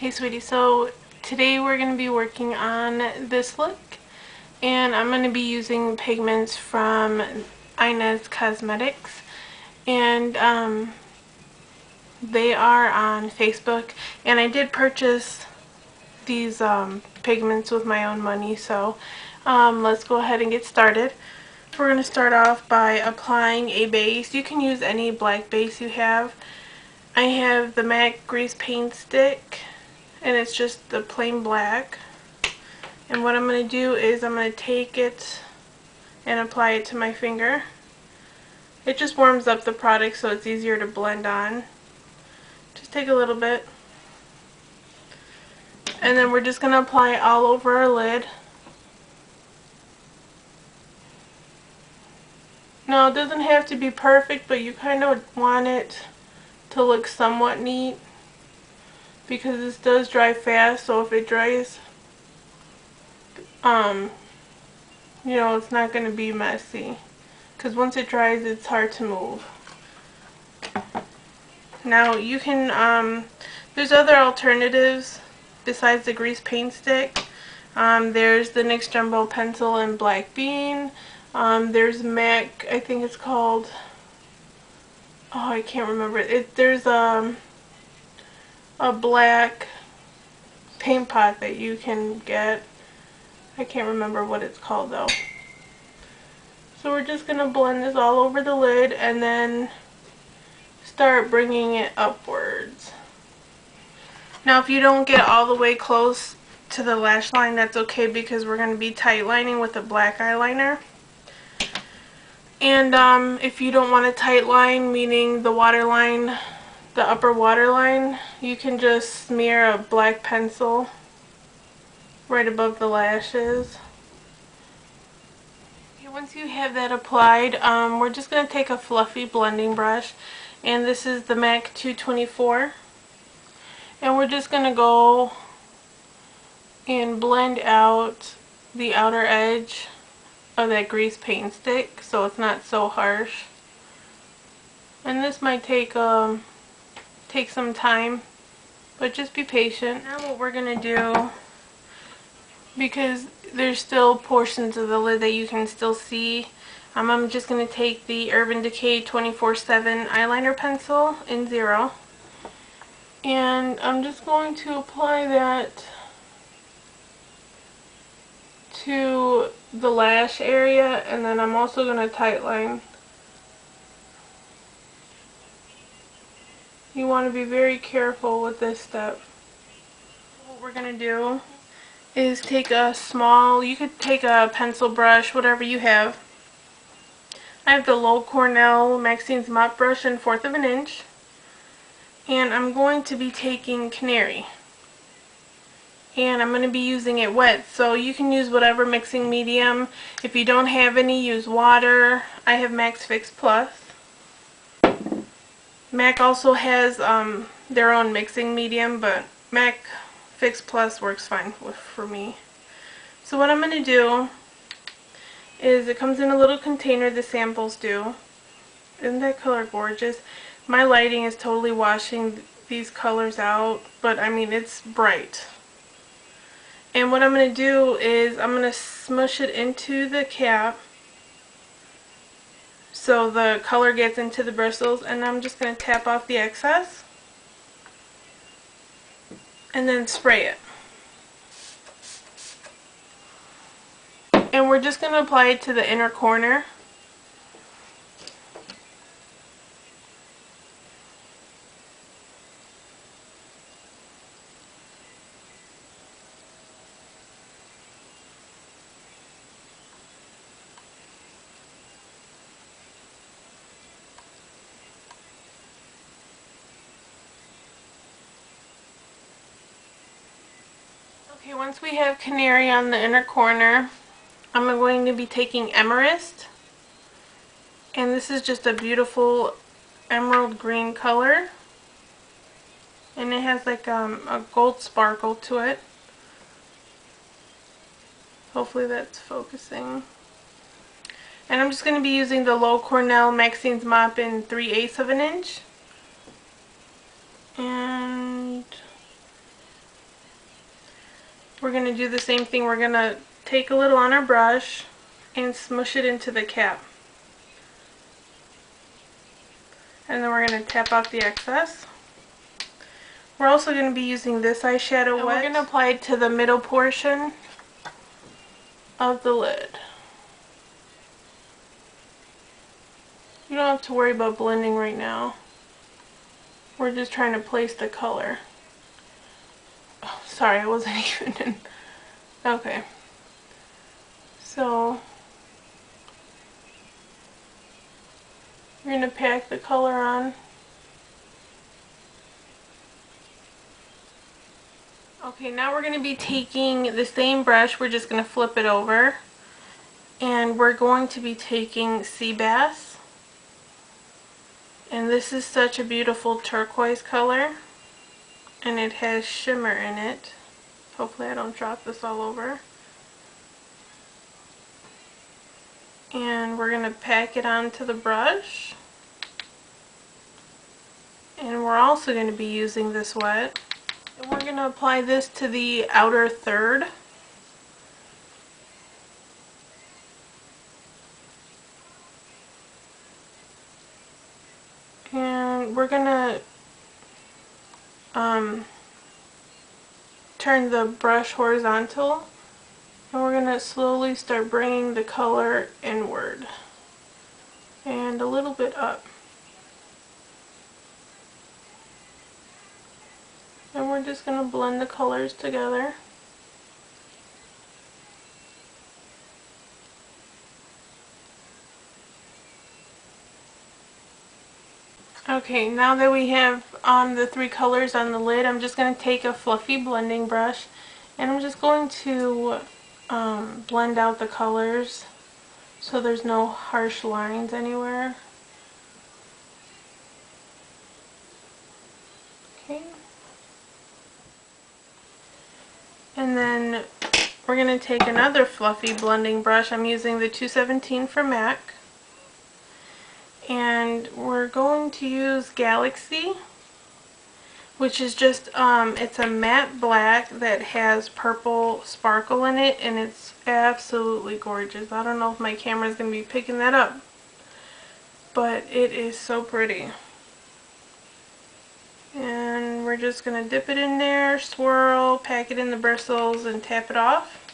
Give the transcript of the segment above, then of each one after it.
Hey sweetie, so today we're going to be working on this look, and I'm going to be using pigments from INAZ Cosmetics, and they are on Facebook, and I did purchase these pigments with my own money, so let's go ahead and get started. We're going to start off by applying a base. You can use any black base you have. I have the MAC Grease Paint Stick, and it's just the plain black. And what I'm going to do is I'm going to take it and apply it to my finger. It just warms up the product so it's easier to blend on. Just take a little bit. And then we're just going to apply it all over our lid. No, it doesn't have to be perfect, but you kind of want it to look somewhat neat, because this does dry fast, so if it dries, you know, it's not going to be messy, because once it dries, it's hard to move. Now you can, there's other alternatives besides the grease paint stick. There's the NYX Jumbo Pencil in Black Bean. There's MAC, I think it's called, oh, I can't remember. There's a black paint pot that you can get. I can't remember what it's called though. So we're just going to blend this all over the lid and then start bringing it upwards. Now if you don't get all the way close to the lash line, that's okay, because we're going to be tight lining with a black eyeliner. And if you don't want a tight line, meaning the waterline, the upper waterline, you can just smear a black pencil right above the lashes. Okay, once you have that applied, we're just going to take a fluffy blending brush, and this is the MAC 224, and we're just going to go and blend out the outer edge of that grease paint stick so it's not so harsh. And this might take some time, but just be patient. Now what we're going to do, because there's still portions of the lid that you can still see, I'm just going to take the Urban Decay 24/7 eyeliner pencil in 0, and I'm just going to apply that to the lash area, and then I'm also going to tight line. You want to be very careful with this step. What we're going to do is take a small, you could take a pencil brush, whatever you have. I have the Low Cornell Maxine's mop brush in 1/4 of an inch, and I'm going to be taking Canary, and I'm going to be using it wet, so you can use whatever mixing medium. If you don't have any, use water. I have Max Fix Plus. MAC also has their own mixing medium, but MAC Fix Plus works fine for me. So what I'm going to do is, it comes in a little container, the samples do. Isn't that color gorgeous? My lighting is totally washing these colors out, but I mean, it's bright. And what I'm going to do is I'm going to smush it into the cap so the color gets into the bristles, and I'm just going to tap off the excess and then spray it. And we're just going to apply it to the inner corner. Okay, once we have Canary on the inner corner, I'm going to be taking Emeryst, and this is just a beautiful emerald green color, and it has like a gold sparkle to it. Hopefully that's focusing. And I'm just going to be using the Low Cornell Maxine's mop in 3/8 of an inch, and we're going to do the same thing. We're going to take a little on our brush and smush it into the cap. And then we're going to tap off the excess. We're also going to be using this eyeshadow wet. We're going to apply it to the middle portion of the lid. You don't have to worry about blending right now. We're just trying to place the color. Oh, sorry, I wasn't even in. Okay. So, we're going to pack the color on. Okay, now we're going to be taking the same brush, we're just going to flip it over. And we're going to be taking Sea Bass. And this is such a beautiful turquoise color. And it has shimmer in it. Hopefully I don't drop this all over. And we're going to pack it onto the brush. And we're also going to be using this wet. And we're going to apply this to the outer third. And we're going to turn the brush horizontal. And we're going to slowly start bringing the color inward. And a little bit up. And we're just going to blend the colors together. Okay, now that we have the three colors on the lid, I'm just going to take a fluffy blending brush and I'm just going to blend out the colors so there's no harsh lines anywhere. Okay. And then we're going to take another fluffy blending brush. I'm using the 217 from MAC. And we're going to use Galaxy, which is just, it's a matte black that has purple sparkle in it, and it's absolutely gorgeous. I don't know if my camera is going to be picking that up, but it is so pretty. And we're just going to dip it in there, swirl, pack it in the bristles, and tap it off.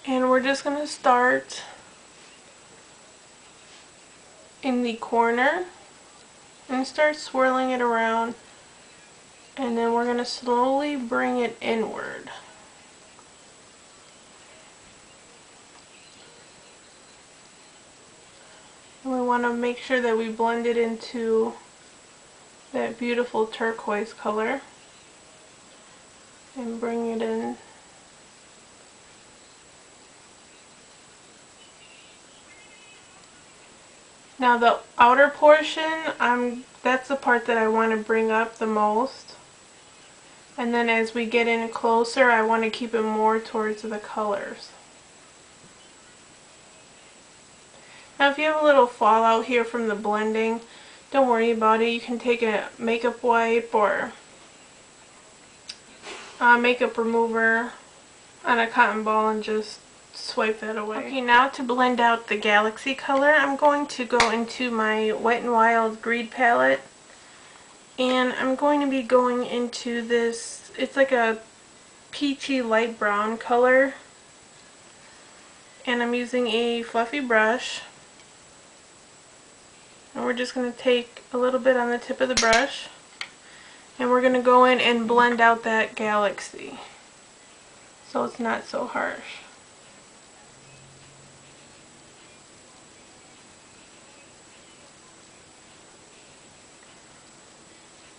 And we're just going to start in the corner and start swirling it around, and then we're going to slowly bring it inward. And we want to make sure that we blend it into that beautiful turquoise color and bring it in. Now the outer portion, that's the part that I want to bring up the most. And then as we get in closer, I want to keep it more towards the colors. Now if you have a little fallout here from the blending, don't worry about it. You can take a makeup wipe or a makeup remover on a cotton ball and just swipe that away. Okay, now to blend out the Galaxy color, I'm going to go into my WnW Greed Palette, and I'm going to be going into this, it's like a peachy light brown color, and I'm using a fluffy brush, and we're just going to take a little bit on the tip of the brush, and we're going to go in and blend out that Galaxy so it's not so harsh.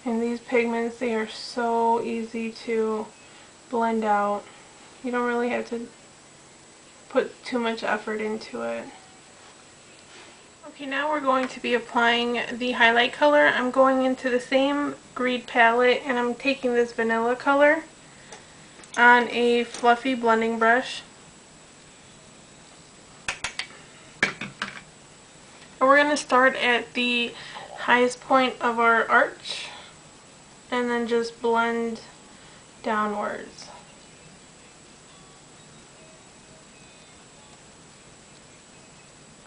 And these pigments, they are so easy to blend out. You don't really have to put too much effort into it. Okay, now we're going to be applying the highlight color. I'm going into the same Greed palette and I'm taking this vanilla color on a fluffy blending brush. And we're going to start at the highest point of our arch and then just blend downwards.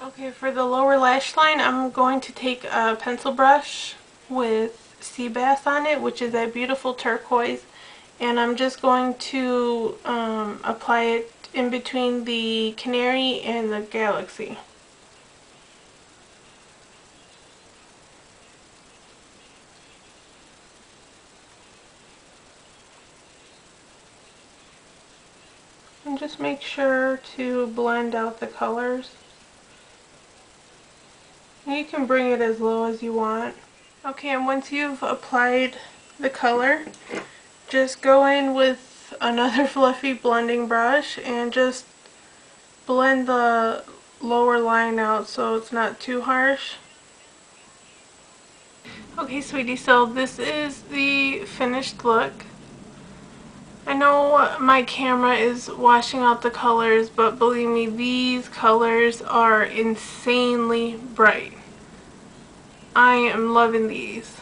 Okay, for the lower lash line, I'm going to take a pencil brush with sea bass on it, which is that beautiful turquoise, and I'm just going to apply it in between the Canary and the Galaxy. And just make sure to blend out the colors. You can bring it as low as you want. Okay, and once you've applied the color, just go in with another fluffy blending brush and just blend the lower line out so it's not too harsh. Okay, sweetie, so this is the finished look. I know my camera is washing out the colors, but believe me, these colors are insanely bright. I am loving these.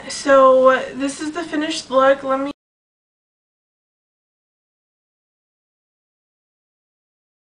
So this is the finished look. Let me